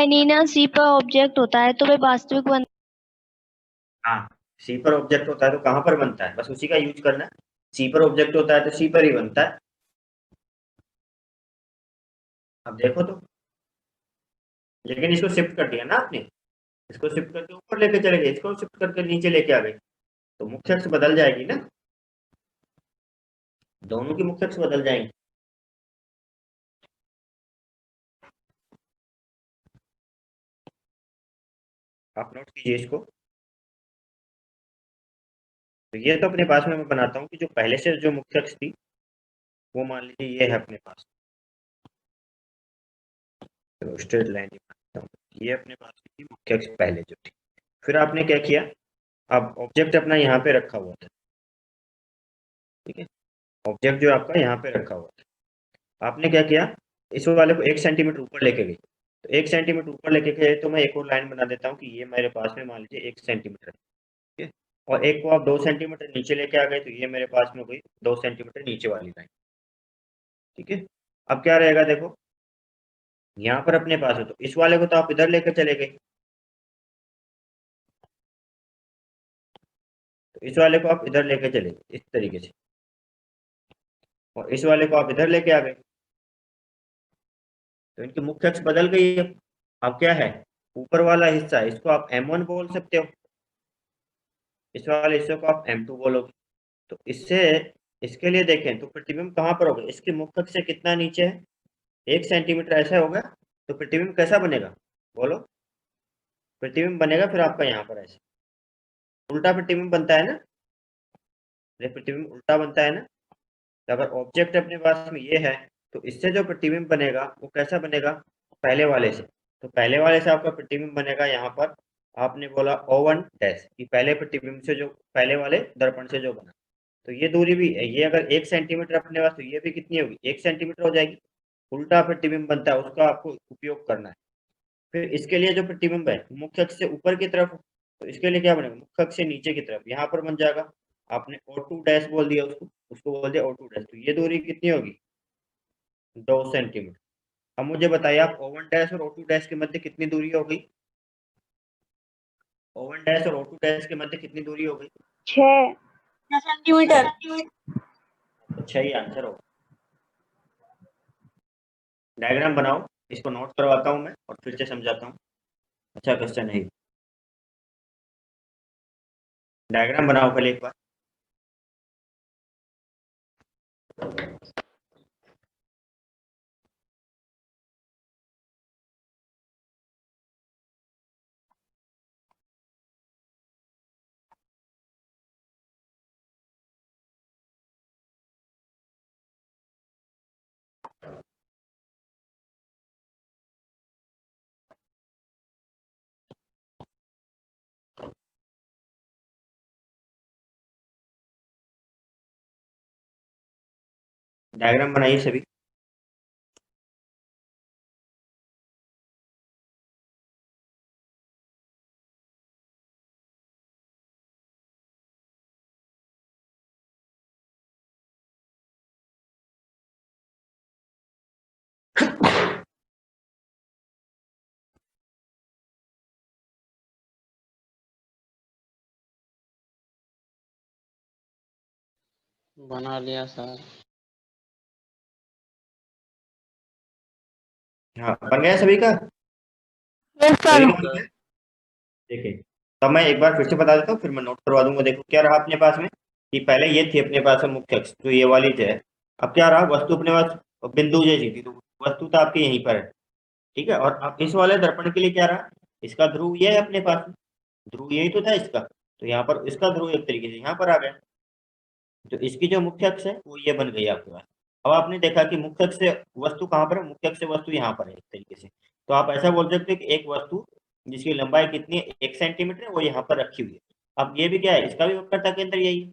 नीना सी पर ऑब्जेक्ट होता है तो वे वास्तविक बन। हाँ, सी पर ऑब्जेक्ट होता है तो कहाँ पर बनता है, बस उसी का यूज करना है। सी पर ऑब्जेक्ट होता है तो सी पर ही बनता है। अब देखो तो, लेकिन इसको शिफ्ट कर दिया ना आपने, इसको शिफ्ट करके ऊपर लेके चले गए, इसको शिफ्ट करके नीचे लेके आ गए, तो मुख्य अक्ष बदल जाएगी ना, दोनों की मुख्य अक्ष बदल जाएंगी। आप नोट कीजिए इसको। तो ये तो अपने पास में मैं बनाता हूँ कि जो पहले से जो मुख्य अक्ष थी वो मान लीजिए ये है अपने पास, तो स्ट्रेट लाइन ही बनाता हूँ, ये अपने पास थी मुख्य अक्ष पहले जो थी। फिर आपने क्या किया, अब ऑब्जेक्ट अपना यहाँ पे रखा हुआ था, ठीक है, ऑब्जेक्ट जो आपका यहाँ पे रखा हुआ था, आपने क्या किया, इस वाले को 1 सेंटीमीटर ऊपर लेके गई, तो 1 सेंटीमीटर ऊपर लेके गए तो मैं एक और लाइन बना देता हूँ कि ये मेरे पास में मान लीजिए 1 सेंटीमीटर, ठीक है, और एक को आप 2 सेंटीमीटर नीचे लेके आ गए तो ये मेरे पास में कोई 2 सेंटीमीटर नीचे वाली लाइन, ठीक है। अब क्या रहेगा देखो, यहाँ पर अपने पास है तो इस वाले को तो आप इधर लेकर चले गए, तो इस वाले को आप इधर लेके चले गए इस तरीके से, और इस वाले को आप इधर लेके आ गए, तो इनकी मुख्य अक्ष बदल गई है। अब क्या है, ऊपर वाला हिस्सा इसको आप M1 बोल सकते हो, इस वाले हिस्से को आप M2 बोलोगे। तो इससे, इसके लिए देखें तो प्रतिबिंब कहाँ पर होगा, इसके मुख्य अक्ष से कितना नीचे है, 1 सेंटीमीटर ऐसा होगा, तो प्रतिबिंब कैसा बनेगा, बोलो। प्रतिबिंब बनेगा फिर आपका यहाँ पर ऐसे उल्टा प्रतिबिंब बनता है ना, ये प्रतिबिंब उल्टा बनता है ना। तो अगर ऑब्जेक्ट अपने पास में ये है तो इससे जो प्रतिबिंब बनेगा वो कैसा बनेगा, पहले वाले से, तो पहले वाले से आपका प्रतिबिंब बनेगा यहाँ पर, आपने बोला O1 डैश, कि पहले प्रतिबिंब से जो पहले वाले दर्पण से जो बना, तो ये दूरी भी है, ये अगर 1 सेंटीमीटर अपने पास, तो ये भी कितनी होगी, 1 सेंटीमीटर हो जाएगी। उल्टा प्रतिबिंब बनता है उसका आपको उपयोग करना है। फिर इसके लिए जो प्रतिबिंब है मुख्य अक्ष से ऊपर की तरफ, तो इसके लिए क्या बनेगा, मुख्य अक्ष से नीचे की तरफ यहाँ पर बन जाएगा, आपने O2 डैश बोल दिया उसको, उसको बोल दिया O2 डैश, तो ये दूरी कितनी होगी, 2 सेंटीमीटर। अब मुझे बताइए आप O1 डैश और O2 डैश के मध्य कितनी दूरी हो गई, O1 डैश और O2 डैश के मध्य कितनी दूरी हो गई, 6 सेंटीमीटर। तो 6 ही आंसर होगा। डायग्राम बनाओ, इसको नोट करवाता हूँ मैं और फिर से समझाता हूँ, अच्छा क्वेश्चन है। डायग्राम बनाओ पहले एक बार। डायग्राम बनाइए सभी। बना लिया सर। हाँ, बन गया सभी का, यस सभी सर। का बन गया। देखिए, तब मैं एक बार फिर से बता देता हूँ, फिर मैं नोट करवा दूंगा। देखो क्या रहा अपने पास में, कि पहले ये थी अपने पास में मुख्य अक्ष, तो ये वाली जो है, अब क्या रहा, वस्तु अपने पास बिंदु जैसी थी, तो वस्तु तो आपकी यहीं पर है, ठीक है। और अब इस वाले दर्पण के लिए क्या रहा, इसका ध्रुव ये है अपने पास में, ध्रुव यही तो था इसका, तो यहाँ पर इसका ध्रुव एक तरीके से यहाँ पर आ गया, तो इसकी जो मुख्य अक्ष है वो ये बन गई आपके पास। अब आपने देखा कि मुख्य अक्ष से वस्तु कहाँ पर है, मुख्य अक्ष से वस्तु यहाँ पर है एक तरीके से, तो आप ऐसा बोल सकते हो कि एक वस्तु जिसकी लंबाई कितनी है, 1 सेंटीमीटर है, वो यहाँ पर रखी हुई है। अब ये भी क्या है, इसका भी वक्रता केंद्र यही है,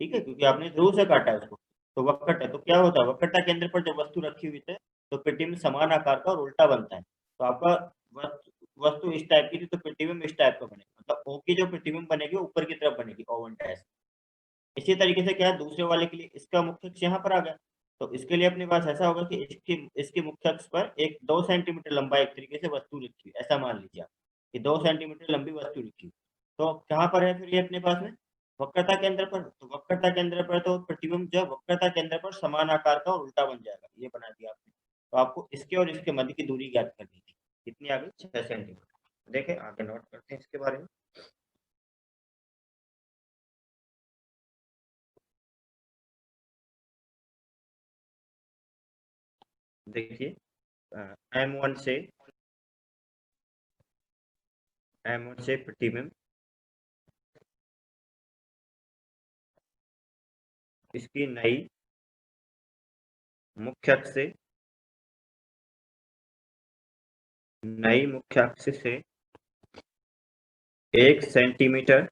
ठीक है, क्योंकि आपने ध्रुव से काटा है उसको, तो वक्रता, तो क्या होता है, वक्रता केंद्र पर जब वस्तु रखी हुई है तो प्रतिबिंब समान आकार का और उल्टा बनता है। तो आपका वस्तु इस टाइप की थी तो प्रतिबिंब इस टाइप का बनेगा, मतलब O की जो प्रतिबिंब बनेगी ऊपर की तरफ बनेगी, O1 डैश। इसी तरीके से क्या है, दूसरे वाले के लिए इसका मुख्य अक्ष यहाँ पर आ गया, तो इसके लिए अपने पास ऐसा होगा कि इसकी मुख्य अक्ष पर एक 2 सेंटीमीटर लंबा एक तरीके से वस्तु रखी हुई, ऐसा मान लीजिए आप कि 2 सेंटीमीटर लंबी वस्तु रखी हुई। तो कहाँ पर है फिर ये अपने पास में? वक्रता केंद्र पर। तो वक्रता केंद्र पर तो प्रतिबिंब जो है वक्रता केंद्र पर समान आकार का और उल्टा बन जाएगा, ये बना दिया आपने। तो आपको इसके और इसके मध्य की दूरी ज्ञात करनी थी, कितनी आ गई? 6 सेंटीमीटर। देखें आगे नोट करते हैं इसके बारे में। देखिए M1 से प्रतिबिंब इसकी नई मुख्य अक्ष से 1 सेंटीमीटर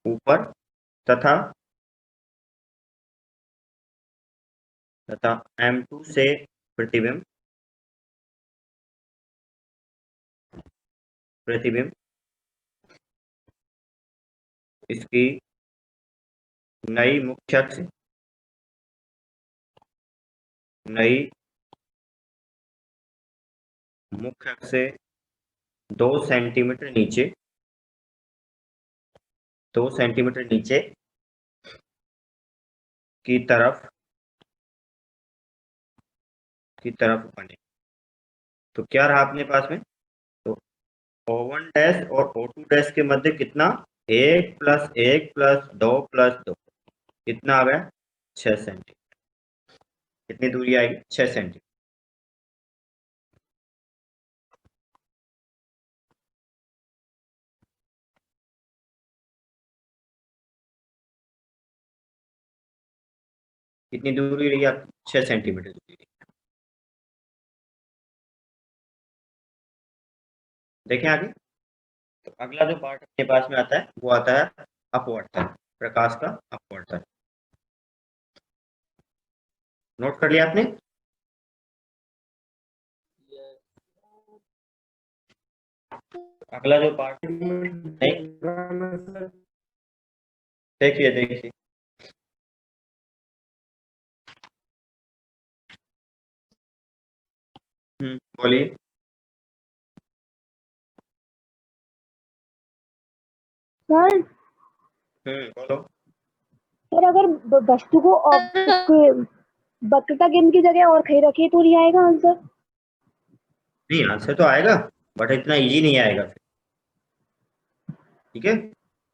ऊपर तथा M2 से प्रतिबिंब इसकी नई मुख्य अक्ष से 2 सेंटीमीटर नीचे की तरफ बने। तो क्या रहा अपने पास में? तो O1 डैश और O2 डैश के मध्य कितना? 1 + 1 + 2 + 2 कितना आ गया? 6 सेंटीमीटर। कितनी दूरी आएगी? 6 सेंटीमीटर। कितनी दूरी रही आपकी? 6 सेंटीमीटर दूरी रही। देखें आगे। तो अगला जो पार्ट अपने पास में आता है वो आता है अपवर्तन, प्रकाश का अपवर्तन। नोट कर लिया आपने? अगला जो पार्ट देखिए बोलिए। सर बोलो। सर अगर वस्तु को वक्रता केंद्र की जगह और कहीं रखिए तो नहीं आएगा आंसर? नहीं, आंसर तो आएगा बट इतना इजी नहीं आएगा फिर। ठीक है,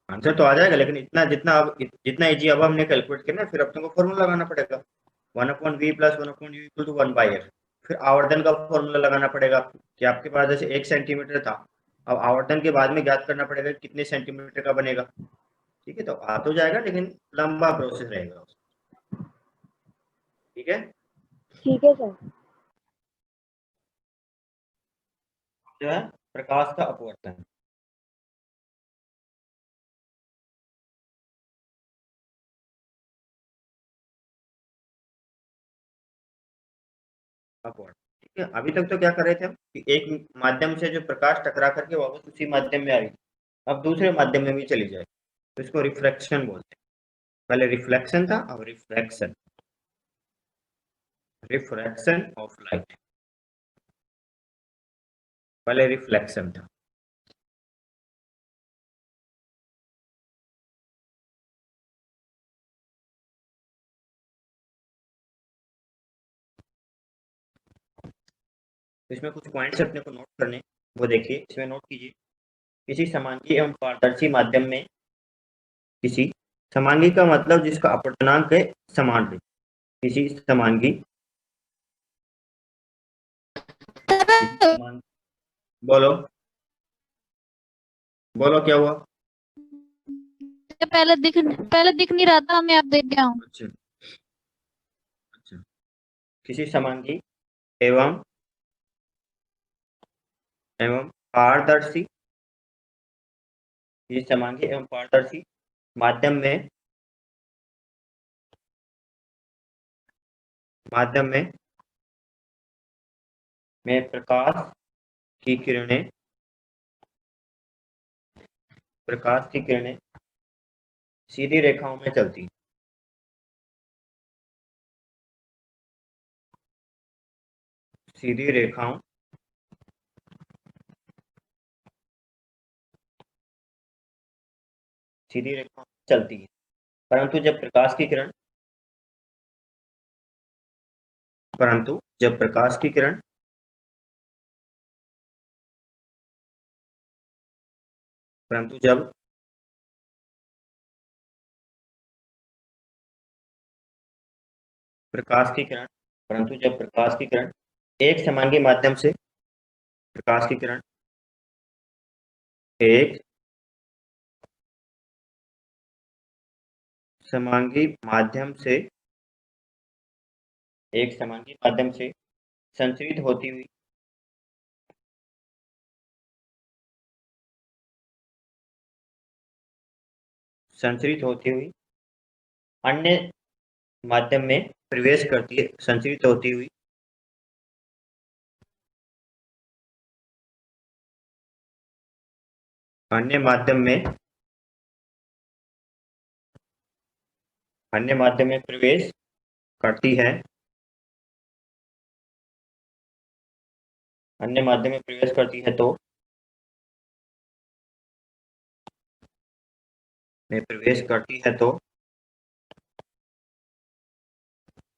आंसर तो आ जाएगा लेकिन जितना इजी अब हमने कैलकुलेट किया ना, फिर अपने को फॉर्मूला लगाना पड़ेगा 1/v + 1/u = 1/f। फिर आवर्धन का फॉर्मूला लगाना पड़ेगा कि आपके पास जैसे 1 सेंटीमीटर था, अब आवर्धन के बाद में ज्ञात करना पड़ेगा कितने सेंटीमीटर का बनेगा। ठीक है, तो आ तो जाएगा लेकिन लंबा प्रोसेस रहेगा। ठीक है सर। जो है प्रकाश का अपवर्तन। अपवर्तन। ठीक है, अभी तक तो क्या कर रहे थे हम कि एक माध्यम से जो प्रकाश टकरा करके वापस उसी माध्यम में आ रही थी, अब दूसरे माध्यम में भी चली जाए तो इसको रिफ्रैक्शन बोलते हैं। पहले रिफ्लेक्शन था, अब रिफ्रैक्शन ऑफ लाइट। पहले रिफ्लेक्शन था। तो इसमें कुछ पॉइंट्स अपने को नोट करने, वो देखिए इसमें नोट कीजिए। किसी समांगी एवं पारदर्शी माध्यम में, किसी समांगी का मतलब जिसका अपवर्तनांक है समान रहे। किसी समांगी बोलो बोलो क्या हुआ? पहले दिख नहीं रहा था, मैं अब देख गया हूँ। अच्छा अच्छा, किसी समांगी एवं पारदर्शी, किसी समांगी एवं पारदर्शी माध्यम में प्रकाश की किरणें सीधी रेखाओं में चलती हैं। सीधी रेखाओं चलती है, परंतु जब प्रकाश की किरण परंतु जब प्रकाश की किरण परंतु जब प्रकाश की किरण परंतु जब प्रकाश की किरण एक समांगी माध्यम से प्रकाश की किरण एक समांगी माध्यम से संचरित होती हुई अन्य माध्यम में प्रवेश करती है, संचरित होती हुई अन्य माध्यम में प्रवेश करती है, अन्य माध्यम में प्रवेश करती है तो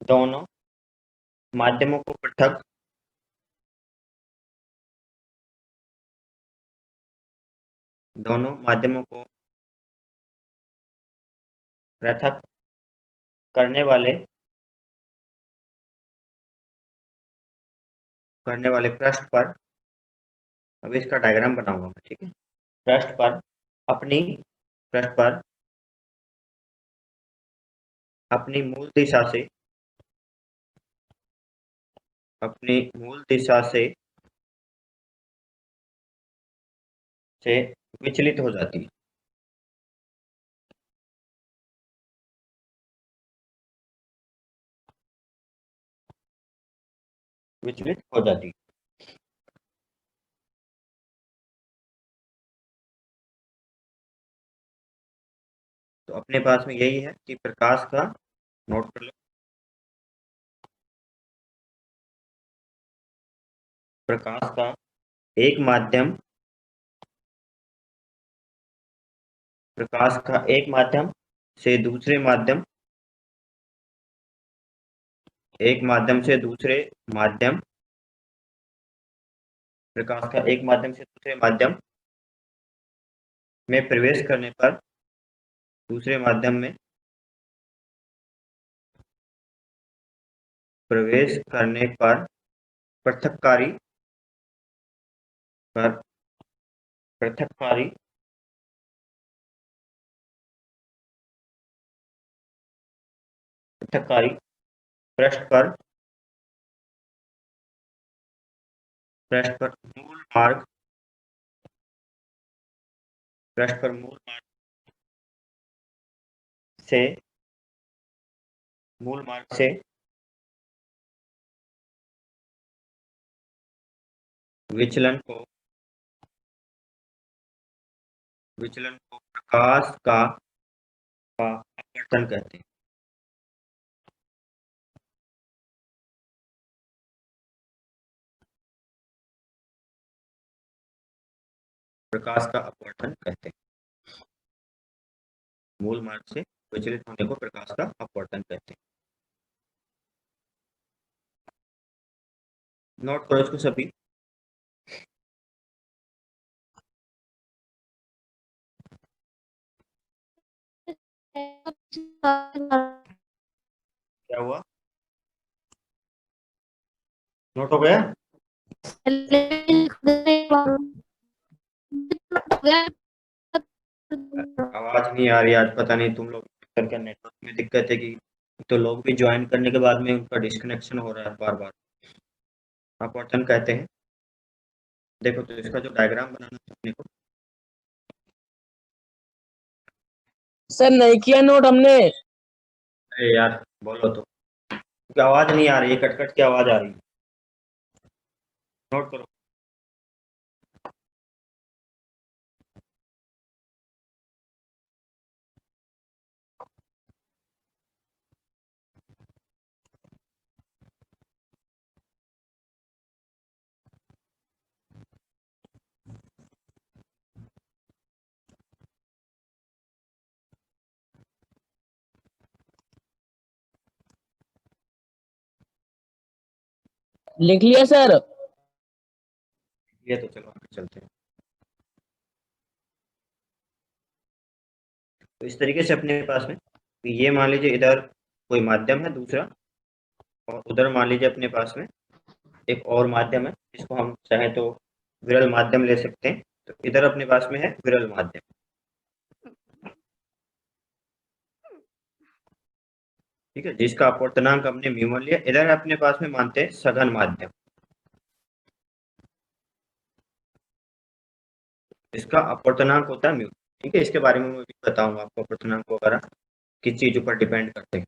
दोनों माध्यमों को पृथक करने वाले पृष्ठ पर, अब इसका डायग्राम बनाऊंगा मैं, ठीक है। पृष्ठ पर अपनी मूल दिशा से विचलित हो जाती है। तो अपने पास में यही है कि प्रकाश का, नोट कर लो, प्रकाश का एक माध्यम से दूसरे माध्यम में प्रवेश करने पर दूसरे माध्यम में पृथककारी पृष्ठ पर मूल मार्ग से विचलन को प्रकाश का अपवर्तन कहते हैं। मूल मार्ग से विचलित होने को प्रकाश का अपवर्तन कहते हैं। नोट करो इसको सभी। क्या हुआ? नोट हो गया? आवाज नहीं आ रही आज, पता नहीं तुम लोग क्या नेटवर्क में दिक्कत है कि, तो लोग भी ज्वाइन करने के बाद में उनका डिस्कनेक्शन हो रहा है बार बार। अपवर्तन कहते हैं। देखो तो इसका जो डायग्राम बनाना है अपने को, सर नहीं किया नोट हमने। अरे यार बोलो तो, क्योंकि आवाज नहीं आ रही है, कट कट की आवाज आ रही है। नोट करो। लिख लिया सर। ये तो चलो आगे चलते हैं। तो इस तरीके से अपने पास में ये मान लीजिए इधर कोई माध्यम है दूसरा, और उधर मान लीजिए अपने पास में एक और माध्यम है, इसको हम चाहे तो विरल माध्यम ले सकते हैं। तो इधर अपने पास में है विरल माध्यम, ठीक है, जिसका अपवर्तनांक हमने म्यू1 लिया। इधर अपने पास में मानते हैं सघन माध्यम, इसका अपवर्तनांक होता है म्यू, ठीक है। इसके बारे में मैं भी बताऊंगा आपको, अपवर्तनांक वगैरह किस चीजों पर डिपेंड करते हैं।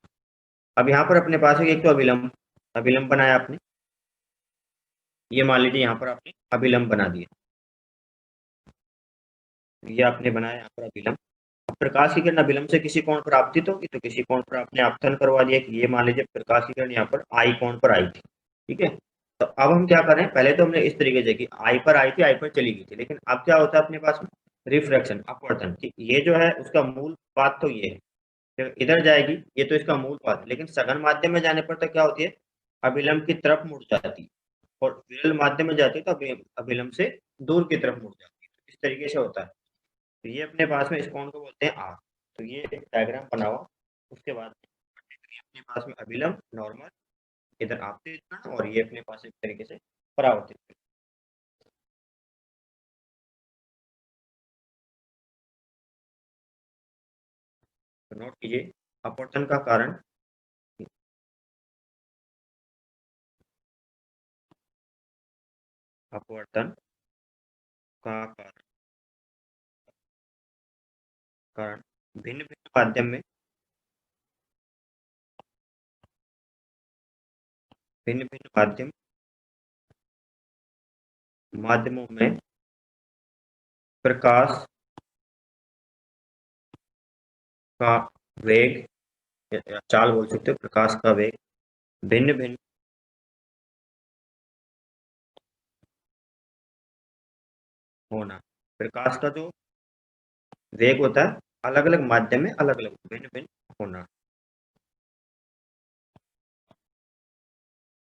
अब यहाँ पर अपने पास है एक तो अभिलंब, अभिलंब बनाया आपने, ये मान लीजिए यहाँ पर आपने अभिलंब बना दिया, ये आपने बनाया यहाँ पर अभिलंब। प्रकाश की किरण अभिलंब से किसी कोण पर आपतित होगी, तो किसी कोण पर आपने आपतन करवा दिया कि ये मान लीजिए प्रकाश की किरण यहाँ पर आई कोण पर आई थी, ठीक है। तो अब हम क्या करें, पहले तो हमने इस तरीके से कि आई पर आई थी, आई पर चली गई थी, लेकिन अब क्या होता है अपने पास में रिफ्रैक्शन, अपवर्तन। ये जो है उसका मूल बात तो ये है, इधर जाएगी, ये तो इसका मूल बात है, लेकिन सघन माध्यम में जाने पर तो क्या होती है, अभिलंब की तरफ मुड़ जाती है, और विरल माध्यम में जाती है तो अभिलंब से दूर की तरफ मुड़ जाती है। तो इस तरीके से होता है। तो ये अपने पास में इस कोण को बोलते हैं आर। तो ये डायग्राम बनाओ, उसके बाद ये अपने पास में अभिलंब नॉर्मल, इधर आपतित किरण, और ये अपने पास एक तरीके से परावर्तित किरण। तो नोट कीजिए अपवर्तन का कारण, अपवर्तन का कारण भिन्न भिन्न माध्यम में, भिन्न भिन्न माध्यमों में प्रकाश का वेग या चाल बोल सकते हो, प्रकाश का वेग भिन्न भिन्न होना। प्रकाश का जो वेग होता है अलग अलग माध्यम में अलग अलग भिन्न भिन्न होना।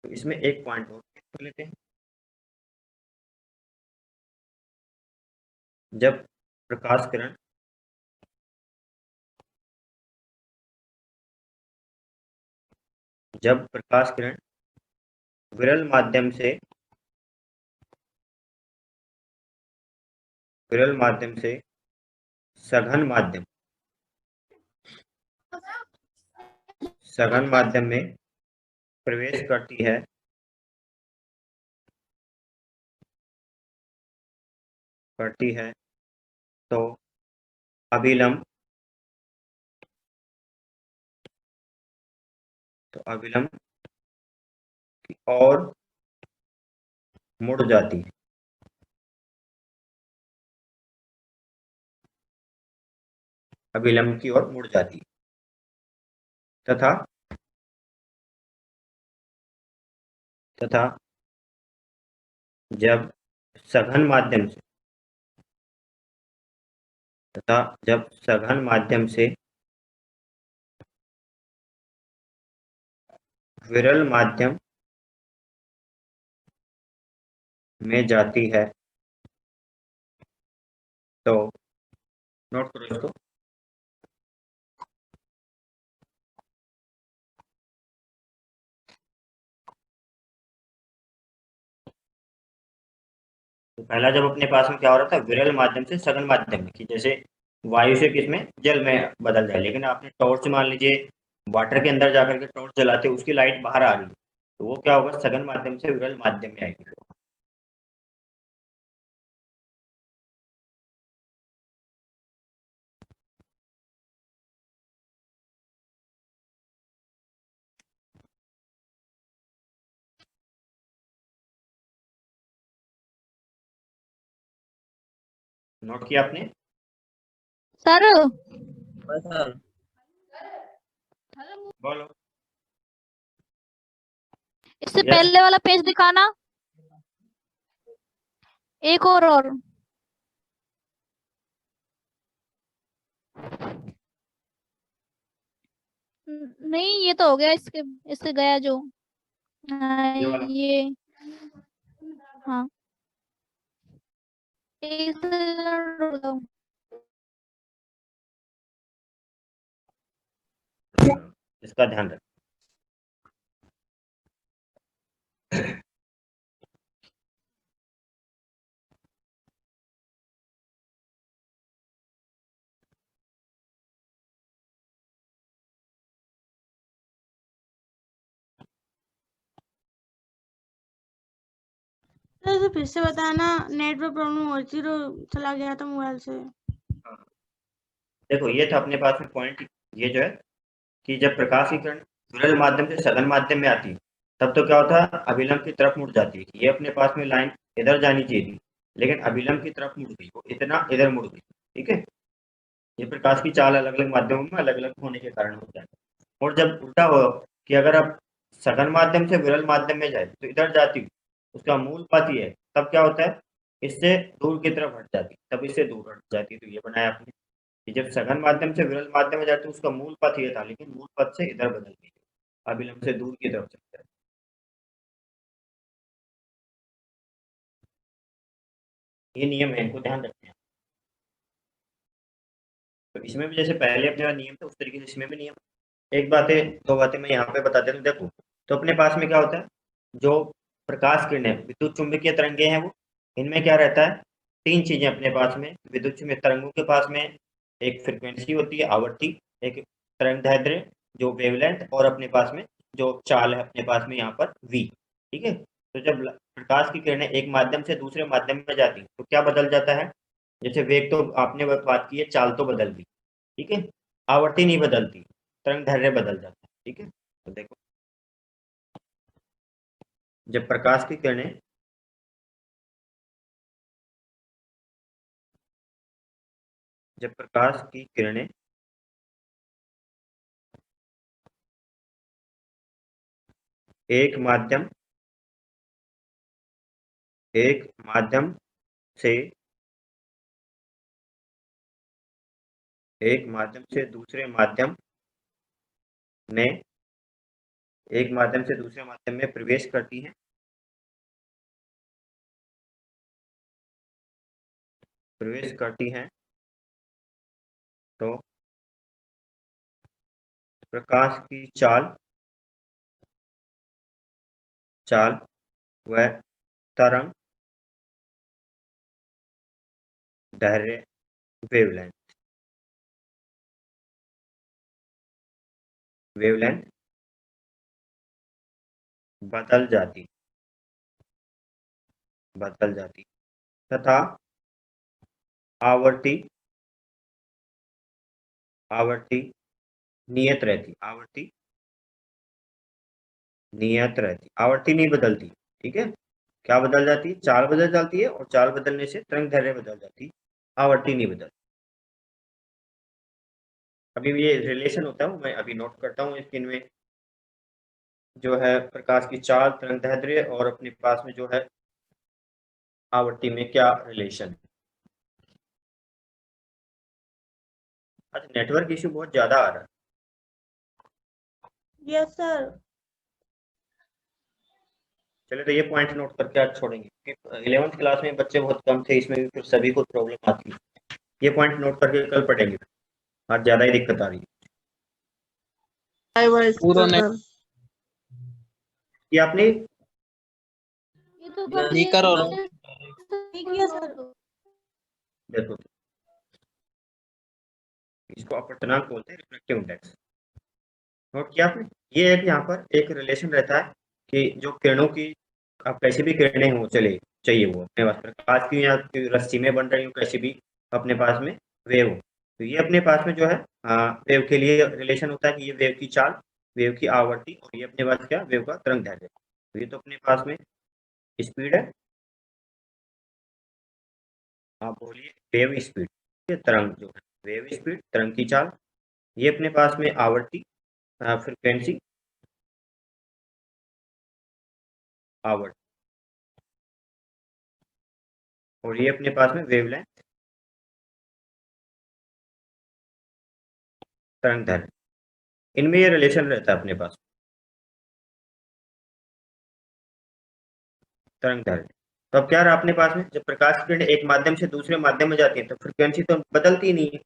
तो इसमें एक पॉइंट और कर लेते हैं, जब प्रकाश किरण विरल माध्यम से सघन माध्यम में प्रवेश करती है तो अभिलंब की ओर मुड़ जाती है, अभिलंब की ओर मुड़ जाती है, तथा जब सघन माध्यम से विरल माध्यम में जाती है तो, नोट करो इसको, तो पहला जब अपने पास में क्या हो रहा था, विरल माध्यम से सघन माध्यम में, कि जैसे वायु से किसमें जल में बदल जाए, लेकिन आपने टॉर्च मान लीजिए वाटर के अंदर जाकर के टॉर्च जलाते, उसकी लाइट बाहर आ रही है, तो वो क्या होगा, सघन माध्यम से विरल माध्यम में आएगी। नोट किया आपने? सर सर बोलो। इससे Yes. पहले वाला पेज दिखाना, एक और नहीं, ये तो हो गया, इसके इससे गया जो ये वाला ये हाँ एक सेकंड रुक जाओ। इसका ध्यान रख। सर फिर से बताना, नेटवर्क प्रॉब्लम हो रही थी तो चला गया था मोबाइल से। देखो ये था अपने पास में पॉइंट, ये जो है कि जब प्रकाश की किरण विरल माध्यम से सघन माध्यम में आती है तब तो क्या होता है, अभिलंब की तरफ मुड़ जाती है। ये अपने पास में लाइन इधर जानी चाहिए थी, लेकिन अभिलंब की तरफ मुड़ गई, वो इतना इधर मुड़ गई। ठीक है, ये प्रकाश की चाल अलग अलग माध्यमों में अलग अलग होने के कारण होता है। और जब उल्टा हो कि अगर आप सघन माध्यम से विरल माध्यम में जाए तो इधर जाती, उसका मूल पथ ये है, तब क्या होता है, इससे दूर की तरफ हट जाती, तब इससे दूर हट जाती। तो ये बनाया आपने कि जब सघन माध्यम से विरल माध्यम में जाती है उसका मूल पथ ये था, लेकिन मूल पथ से इधर बदल गई, अभिलंब से दूर की तरफ चलता है। ये नियम है, इनको ध्यान रखना है। तो इसमें भी जैसे पहले अपने नियम था उस तरीके से इसमें भी नियम। एक बातें दो बातें मैं यहाँ पे बता देता हूँ। देखो तो अपने पास में क्या होता है, जो प्रकाश किरणें विद्युत चुंबकीय तरंगे हैं वो, इनमें क्या रहता है, तीन चीजें अपने पास में। विद्युत चुंबकीय तरंगों के पास में एक फ्रिक्वेंसी होती है, आवर्ती, एक तरंग दैर्ध्य जो वेवलेंथ, और अपने पास में जो चाल है अपने पास में यहाँ पर v। ठीक है, तो जब प्रकाश की किरणें एक माध्यम से दूसरे माध्यम में जाती तो क्या बदल जाता है, जैसे वेग तो आपने बात की है, चाल तो बदल गई, ठीक है, आवर्ती नहीं बदलती, तरंग दैर्ध्य बदल जाता है। ठीक है, तो देखो जब प्रकाश की किरणें जब प्रकाश की किरणें एक माध्यम से एक माध्यम से दूसरे माध्यम में एक माध्यम से दूसरे माध्यम में प्रवेश करती हैं, तो प्रकाश की चाल व तरंग दैर्ध्य वेवलेंथ बदल जाती तथा आवर्ती नियत रहती। आवर्ती नहीं बदलती। ठीक है, क्या बदल जाती है, चाल बदल जाती है, और चाल बदलने से तरंग दैर्ध्य बदल जाती, आवर्ती नहीं बदल। अभी ये रिलेशन होता है वो मैं अभी नोट करता हूँ स्क्रीन में, जो है प्रकाश की चाल, तरंग दैर्ध्य और अपने पास में जो है आवर्ती में क्या रिलेशन। अच्छा, नेटवर्क इश्यू बहुत ज्यादा आ रहा है। Yes sir. चलिए तो ये पॉइंट नोट करके आज छोड़ेंगे, क्योंकि 11th क्लास में बच्चे बहुत कम थे, इसमें भी फिर सभी को प्रॉब्लम आती है। ये पॉइंट नोट करके कल पढ़ेंगे, आज ज्यादा ही दिक्कत आ रही है। पूरा नहीं कि आपने ये तो कर नहीं कर और ठीक है सर। देखो, इसको अपवर्तनांक बोलते हैं, रिफ्रैक्टिव इंडेक्स। नोट किया आपने, ये है कि यहाँ पर एक रिलेशन रहता है कि जो किरणों की, अब कैसी भी किरणें हो चले चाहिए, वो अपने पास प्रकाश की या रस्सी में बन रही हो, कैसी भी अपने पास में वेव हो, तो ये अपने पास में जो है वेव के लिए रिलेशन होता है कि ये वेव की चाल, वेव की आवर्ती, और ये अपने पास क्या, वेव का तरंग दैर्ध्य। तो ये तो अपने पास में स्पीड है, आप बोलिए वेव स्पीड, तरंग जो है वेव स्पीड, तरंग की चाल, ये अपने पास में आवर्ती फ्रिक्वेंसी, आवर्ती, और ये अपने पास में वेवलेंथ, तरंग दैर्ध्य। इनमें ये रिलेशन रहता है अपने पास। तरंग दैर्ध्य। तो अब क्या रहा अपने पास में, जब प्रकाश किरण एक माध्यम से दूसरे माध्यम में जाती है तो फ्रिक्वेंसी तो बदलती नहीं है।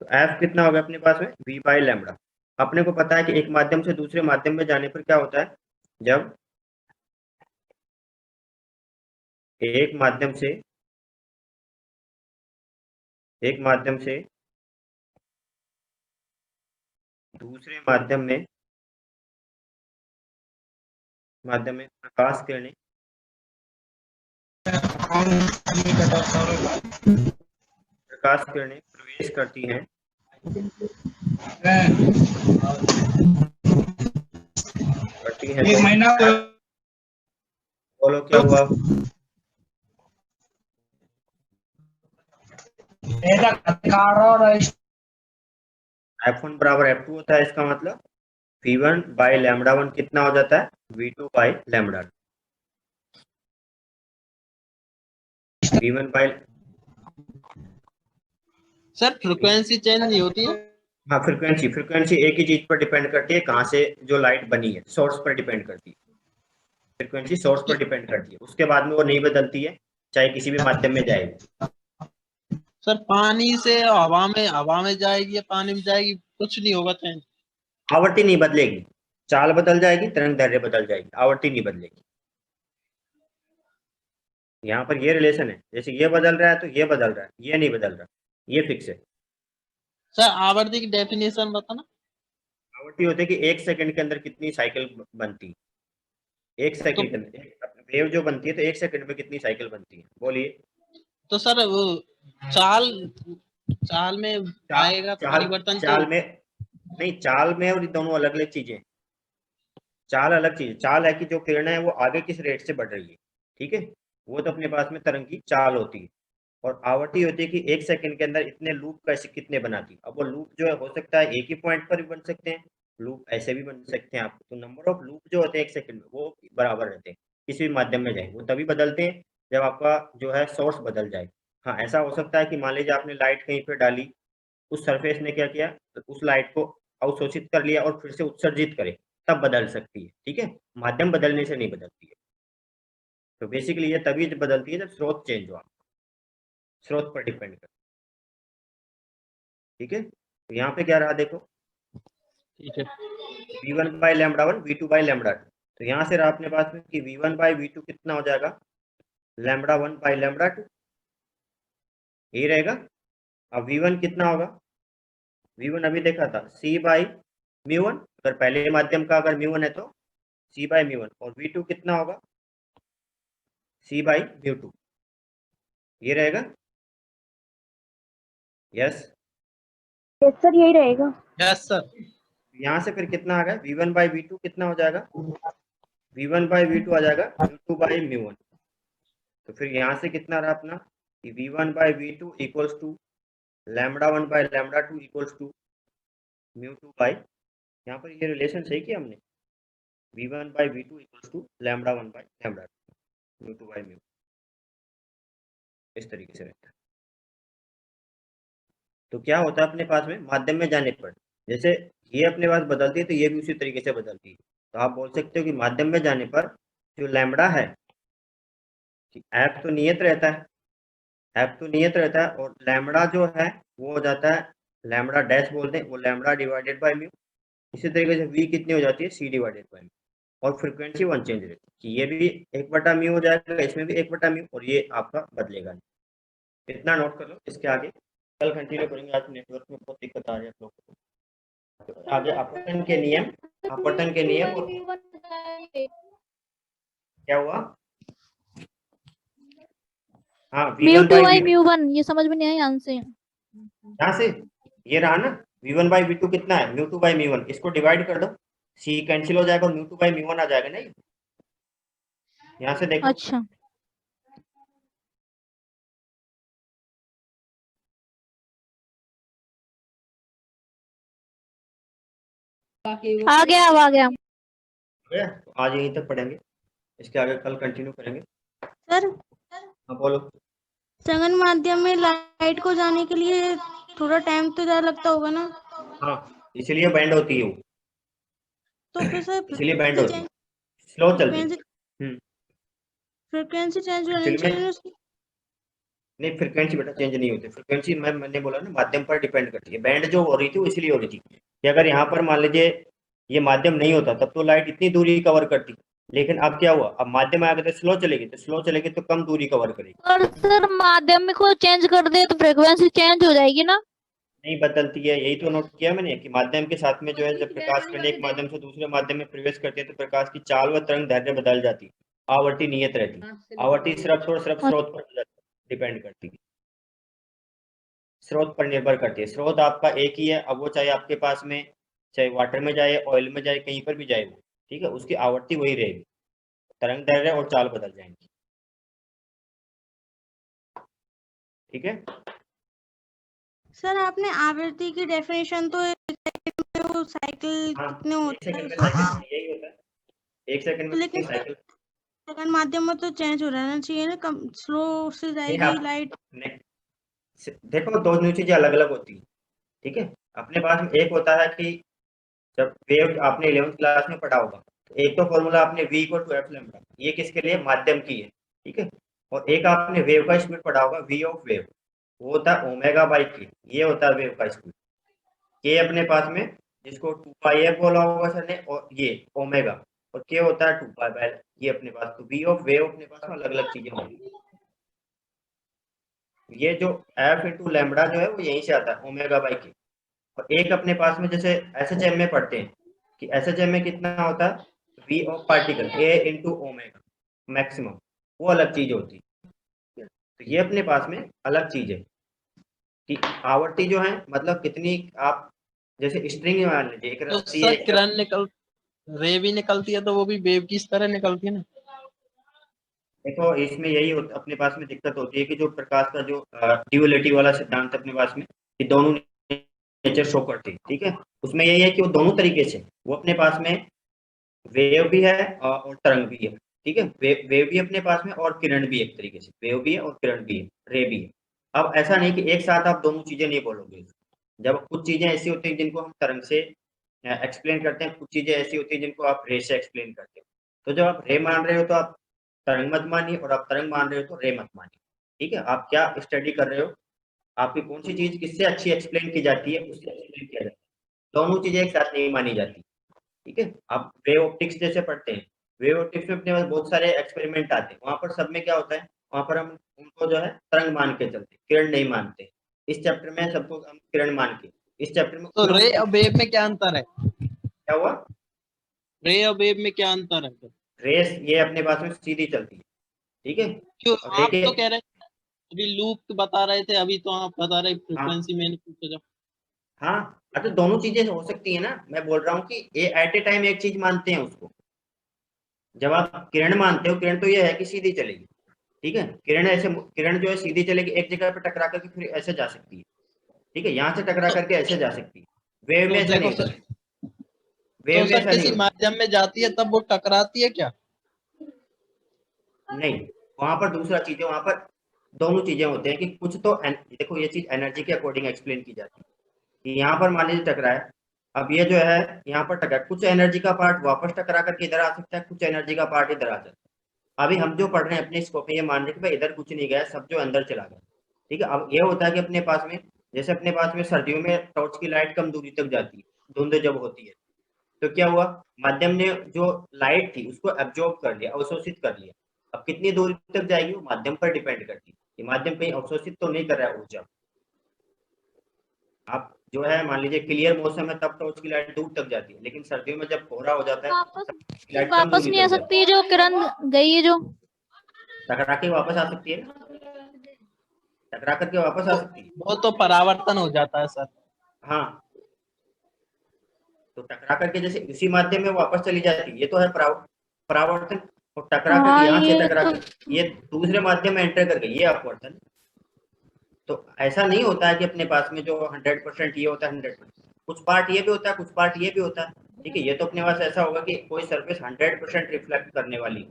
तो एफ कितना होगा अपने पास में, वी बाई लैम्बडा। अपने को पता है कि एक माध्यम से दूसरे माध्यम में जाने पर क्या होता है, जब एक माध्यम से दूसरे माध्यम में प्रकाश किरणें प्रवेश करती हैं बोलो क्या हुआ, F1 बराबर F2 होता है। इसका मतलब V1 बाई लैम्बडा 1 कितना हो जाता है, V2 by lambda 2। V1 by, sir frequency change नहीं होती है? हाँ फ्रिक्वेंसी एक ही चीज पर डिपेंड करती है, कहाँ से जो लाइट बनी है, सोर्स पर डिपेंड करती है। फ्रिक्वेंसी सोर्स पर डिपेंड करती है, उसके बाद में वो नहीं बदलती है, चाहे किसी भी माध्यम में जाएगी। सर पानी से हवा में जाएगी या पानी में जाएगी, कुछ नहीं होगा चेंज? आवृत्ति नहीं बदलेगी, चाल बदल जाएगी, तरंग दैर्ध्य बदल जाएगी, आवृत्ति नहीं बदलेगी। यहाँ पर ये रिलेशन है, जैसे ये बदल रहा है तो ये बदल रहा है, ये नहीं बदल रहा, ये फिक्स है। सर आवृत्ति की डेफिनेशन बताना। आवृत्ति होती है कि 1 सेकंड के अंदर कितनी साइकिल बनती है, 1 सेकंड के अंदर वेव जो बनती है तो 1 सेकंड में कितनी साइकिल बनती है, बोलिए। तो सर वो चाल में आएगा परिवर्तन? चाल में नहीं, चाल में और दोनों अलग अलग चीजें। चाल अलग चीज, चाल है कि जो किरणें है वो आगे किस रेट से बढ़ रही है, ठीक है, वो तो अपने पास में तरंग की चाल होती है। और आवृत्ति होती है कि 1 सेकंड के अंदर इतने लूप कैसे कितने बनाती है। अब वो लूप जो है हो सकता है एक ही पॉइंट पर भी बन सकते हैं, लूप ऐसे भी बन सकते हैं आपको। तो नंबर ऑफ लूप जो होते हैं 1 सेकंड में वो बराबर रहते हैं, किसी भी माध्यम में जाए वो तभी बदलते हैं जब आपका जो है सोर्स बदल जाए। हाँ ऐसा हो सकता है कि मान लीजिए आपने लाइट कहीं पर डाली, उस सरफेस ने क्या किया, तो उस लाइट को अवशोषित कर लिया और फिर से उत्सर्जित करे, तब बदल सकती है, ठीक है, माध्यम बदलने से नहीं बदलती है। तो बेसिकली ये तभी बदलती है जब स्रोत चेंज हुआ, स्रोत पर डिपेंड कर, ठीक है। तो यहाँ पे क्या रहा देखो, ठीक है। V1 by lambda 1 V2 by lambda 2। तो यहाँ से रहा अपने पास में कि V1 बाई V2 कितना हो जाएगा, लैम्बडा 1 बाई लैम्बडा 2, यही रहेगा। अब V1 कितना होगा, V1 अभी देखा था C बाई μ1, अगर पहले माध्यम का अगर μ1 है तो C बाई μ1, और V2 कितना होगा, C बाई μ2, ये रहेगा। यस यस सर, यही रहेगा। Yes sir. यहाँ से फिर कितना आ गया, V1 बाई V2 कितना हो जाएगा, V1 बाई V2 आ जाएगा μ2 बाई μ1। तो फिर यहाँ से कितना रहा अपना कि V1 by V2 equals to lambda 1 by lambda 2 equals to μ2 by, यहाँ पर ये रिलेशन सही किया हमने, V1 by V2 equals to lambda 1 by lambda 2 μ2 by μ, इस तरीके से रहता है। तो क्या होता है अपने पास में माध्यम में जाने पर, जैसे ये अपने पास बदलती है तो ये भी उसी तरीके से बदलती है। तो आप बोल सकते हो कि माध्यम में जाने पर जो लैम्बडा है, एफ तो नियत रहता है, और लैम्बडा जो है वो हो जाता है लैम्बडा डैश बोलते हैं, वो लैम्बडा डिवाइडेड बाय म्यू। इसी तरीके से वी कितनी हो जाती है, सी डिवाइडेड बाय म्यू, और फ्रीक्वेंसी वन चेंज रहती है कि ये भी 1/म्यू हो जाएगा, इसमें भी 1/म्यू, और ये आपका बदलेगा नहीं। इतना नोट कर लो, इसके आगे कल कंटिन्यू करेंगे। आज नेटवर्क में बहुत दिक्कत आ रही है आप लोगों को। तो आगे अपवर्तन के नियम, अपवर्तन के नियम क्या हुआ, हाँ μ2 बाई μ1, ये समझ में नहीं आई आंसर। यहाँ से ये रहा ना, v1 बाई v2 कितना है, μ2 बाई μ1, इसको डिवाइड कर दो, c कैंसिल हो जाएगा और μ2 बाई μ1 आ जाएगा। नहीं यहाँ से देखो, अच्छा आ गया, अब आ गया। तो आज यहीं तक पढ़ेंगे, इसके आगे कल कंटिन्यू करेंगे। सर हाँ बोलो। संगन माध्यम में लाइट को जाने के लिए थोड़ा टाइम तो ज्यादा लगता होगा ना? हाँ इसलिए बैंड होती है वो, तो फिर सर इसलिए बैंड होती है, स्लो चलती है। फ्रिक्वेंसी चेंज होनी Actually में- चाहिए उसकी। नहीं, फ्रिक्वेंसी बेटा चेंज नहीं होती। फ्रिक्वेंसी मैंने बोला ना माध्यम पर डिपेंड करती है। बैंड जो हो रही थी वो इसलिए हो रही थी कि अगर यहाँ पर मान लीजिए ये माध्यम नहीं होता तब तो लाइट इतनी दूरी कवर करती, लेकिन अब क्या हुआ, अब माध्यम आ गया तो स्लो चलेगी, तो स्लो चलेगी तो कम दूरी कवर करेगी। और सर माध्यम को चेंज कर दे तो फ्रीक्वेंसी चेंज हो जाएगी ना? नहीं बदलती है, यही तो नोट किया मैंने कि माध्यम के साथ में जो है जब प्रकाश किरण एक माध्यम से दूसरे माध्यम में प्रवेश करते हैं तो प्रकाश की चाल व तरंग दैर्ध्य बदल जाती है, आवर्ती नियत रहती है। आवर्ती सिर्फ और सिर्फ स्रोत पर डिपेंड करती है, स्रोत पर निर्भर करती है। स्रोत आपका एक ही है, अब वो चाहे आपके पास में चाहे वाटर में जाए, ऑयल में जाए, कहीं पर भी जाए वो, ठीक है, उसकी आवर्ती वही रहेगी, तरंग दैर्ध्य और चाल बदल जाएंगी। ठीक है सर आपने आवृत्ति की डेफिनेशन तो वो साइकिल हाँ, कितने एक होते सेकंड में हैं साइकिल यही होता है, एक सेकंड में लेकिन साइकिल। सेकंड माध्यम में तो चेंज हो रहना चाहिए ना, कम स्लो से जाएगी आप- लाइट। देखो दोनों चीजें अलग अलग होती है, ठीक है। अपने पास में एक होता है कि जब वेव आपने 11th क्लास में पढ़ा होगा, तो एक तो फॉर्मूला आपने v equal to F lambda, ये किसके लिए, माध्यम की है, ठीक है। और एक आपने वेव का स्पीड पढ़ा होगा v ऑफ वेव, वो होता है ओमेगा बाई के, ये होता है वेव का स्पीड। के अपने पास में जिसको 2 पाई एफ बोला होगा सर ने, और ये ओमेगा, और के होता है 2 पाई बाई ये अपने पास। तो v ऑफ वेव अपने पास में अलग अलग चीजें होंगी। ये जो एफ इंटू लैम्डा जो है वो यहीं से आता है, ओमेगा बाई के। और एक अपने पास में जैसे एसएचएम में पढ़ते हैं कि एसएचएम में कितना होता है, v of particle A into omega maximum, वो अलग चीज होती है। तो ये अपने पास में अलग चीज है कि आवर्ती जो है मतलब कितनी आप जैसे स्ट्रिंग मान लीजिए एक तो रस्सी सर है, किरण रे भी निकलती है तो वो भी वेव की इस तरह निकलती है ना। देखो इसमें यही अपने पास में दिक्कत होती है कि जो प्रकाश का जो ड्यूअलिटी वाला सिद्धांत अपने पास में, कि दोनों नेचर शो करती है, ठीक है। उसमें यही है कि वो दोनों तरीके से, वो अपने पास में वेव भी है और तरंग भी है, ठीक है। वेव भी अपने पास में और किरण भी, एक तरीके से वेव भी है और किरण भी है, रे भी है। अब ऐसा नहीं कि एक साथ आप दोनों चीजें नहीं बोलोगे। जब कुछ चीजें ऐसी होती हैं जिनको हम तरंग से एक्सप्लेन करते हैं, कुछ चीजें ऐसी होती हैं जिनको आप रे से एक्सप्लेन करते हो। तो जब आप रे मान रहे हो तो आप तरंग मत मानिए, और आप तरंग मान रहे हो तो रे मत मानिए, ठीक है। आप क्या स्टडी कर रहे हो, आपकी कौन सी चीज किससे अच्छी एक्सप्लेन की जाती है, उससे एक्सप्लेन किया जाता है। दोनों चीजें एक साथ नहीं मानी जाती, ठीक है। आप वेव ऑप्टिक्स जैसे पढ़ते हैं, वेव ऑप्टिक्स में अपने पास बहुत सारे एक्सपेरिमेंट आते हैं, वहां पर सब में क्या होता है, वहां पर हम उनको जो है तरंग मान के चलते, किरण नहीं मानते। इस चैप्टर में सबको हम किरण मान के, इस चैप्टर में तो रे और वेव में क्या अंतर है? क्या हुआ, रे और वेव में क्या अंतर है? रेस ये अपने पास में सीधी चलती है, ठीक है। क्यों और आप रे तो के कह रहे हैं अभी लूप तो बता रहे थे, अभी तो आप बता रहे फ्रीक्वेंसी मैंने पूछा जब। हाँ, तो दोनों चीजें हो सकती है ना। मैं बोल रहा हूँ कि एट ए टाइम एक चीज मानते हैं उसको। जब आप किरण मानते हो, किरण तो ये है कि सीधी चलेगी, ठीक है। किरण जो है सीधी चलेगी, एक जगह पे टकरा करके फिर ऐसे जा सकती है, ठीक है, यहाँ से टकरा करके ऐसे जा सकती है। वेव में तो ऐसा नहीं देखो होता, सर, वेव तो में सर ऐसा नहीं किसी होता। माध्यम में जाती है तब वो टकराती है क्या? नहीं, वहां पर दूसरा चीज है, वहां पर दोनों चीजें होते हैं कि कुछ तो देखो ये चीज एनर्जी के अकॉर्डिंग एक्सप्लेन की जाती है कि यहाँ पर मान लीजिए टकराए, अब ये जो है यहाँ पर टकरा, कुछ एनर्जी का पार्ट वापस टकरा करके इधर आ सकता है, कुछ एनर्जी का पार्ट इधर आ जाता है। अभी हम जो पढ़ रहे हैं अपने स्कोप में ये मान रहे कि भाई इधर कुछ नहीं गया, सब जो अंदर चला गया, ठीक है। अब ये होता है कि अपने पास में जैसे अपने पास में सर्दियों में टॉर्च की लाइट कम दूरी तक जाती है, धुंध जब होती है, तो क्या हुआ, माध्यम ने जो लाइट थी उसको एब्जॉर्ब कर लिया, अवशोषित कर लिया। अब कितनी दूरी तक जाएगी वो माध्यम पर डिपेंड करती है कि माध्यम कहीं अवशोषित तो नहीं कर रहा है ऊर्जा। आप जो है मान लीजिए क्लियर मौसम है तब टॉर्च की लाइट दूर तक जाती है, लेकिन सर्दियों में जब कोहरा हो जाता है वापस तब लाइट कम वापस दूरी नहीं आ तक जाती सकती है जो किरण गई है जो। है, टकरा के वापस आ सकती है, टकरा करके वापस आ सकती है। वो तो परावर्तन हो जाता है सर। हाँ, तो टकरा करके जैसे इसी माध्यम में वापस चली जाती है, ये तो है परावर्तन। और टकरा करके हाँ यहाँ से ये टकरा तो कर ये दूसरे माध्यम में एंटर करके ये अपवर्तन। तो ऐसा नहीं होता है कि अपने पास में जो 100% ये होता है 100%, कुछ पार्ट ये भी होता है, कुछ पार्ट ये भी होता है, ठीक है। ये तो अपने पास ऐसा होगा कि कोई सरफेस 100% रिफ्लेक्ट करने वाली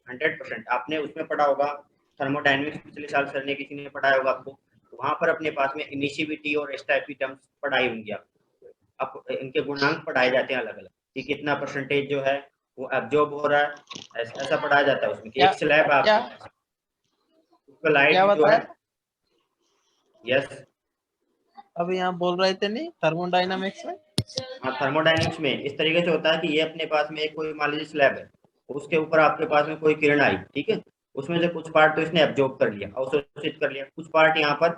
100%, आपने उसमें पढ़ा होगा थर्मोडायनेमिक्स, पिछले साल सर ने किसी ने पढ़ाया होगा आपको, वहां पर अपने पास में इमिसिविटी और इस टाइप की टर्म्स पढ़ाई होंगी आप इनके गुणांक पढ़ाए जाते हैं अलग अलग कि कितना परसेंटेज जो है वो एब्जॉर्ब हो रहा है, ऐसा पढ़ाया जाता है उसमें कि क्या- एक स्लैब आप क्या- उसका लाइट क्या जो है, बताया? यस, अभी यहाँ बोल रहे थे नहीं थर्मोडायनामिक्स में। हाँ थर्मोडायनेमिक्स में इस तरीके से होता है कि ये अपने पास में एक कोई मान लीजिए स्लैब है, उसके ऊपर आपके पास में कोई किरण आई, ठीक है, उसमें से कुछ पार्ट तो इसने एब्जॉर्ब कर लिया, अवशोषित कर लिया, कुछ पार्ट यहाँ पर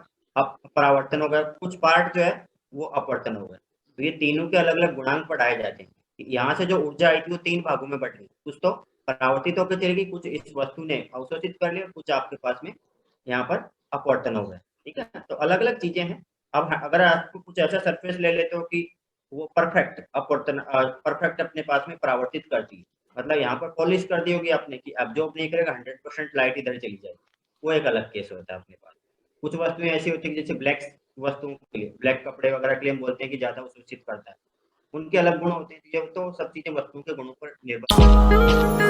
परावर्तन हो गया, कुछ पार्ट जो है वो अपवर्तन हो गया। तो ये तीनों के अलग अलग गुणांक पढ़ाए जाते हैं। यहाँ से जो ऊर्जा आई थी वो 3 भागों में बट गई, कुछ तो परावर्तित होकर चली गई, कुछ इस वस्तु ने अवशोषित कर लिया, कुछ आपके पास में यहाँ पर अपवर्तन हो गया, ठीक है। तो अलग अलग चीजें हैं। अब अगर आपको कुछ ऐसा सरफेस ले लेते हो कि वो परफेक्ट अपवर्तन परफेक्ट अपने पास में परावर्तित करती है, मतलब यहाँ पर पॉलिश कर दी होगी आपने कि एब्जॉर्ब नहीं करेगा, 100% लाइट इधर चली जाएगी, वो एक अलग केस होता है अपने पास। कुछ वस्तुएं ऐसी होती है जैसे ब्लैक वस्तुओं के लिए, ब्लैक कपड़े वगैरह के लिए हम बोलते हैं कि ज्यादा अवशोषित करता है, उनके अलग गुण होते हैं। ये तो सब चीजें वस्तुओं के गुणों पर निर्भर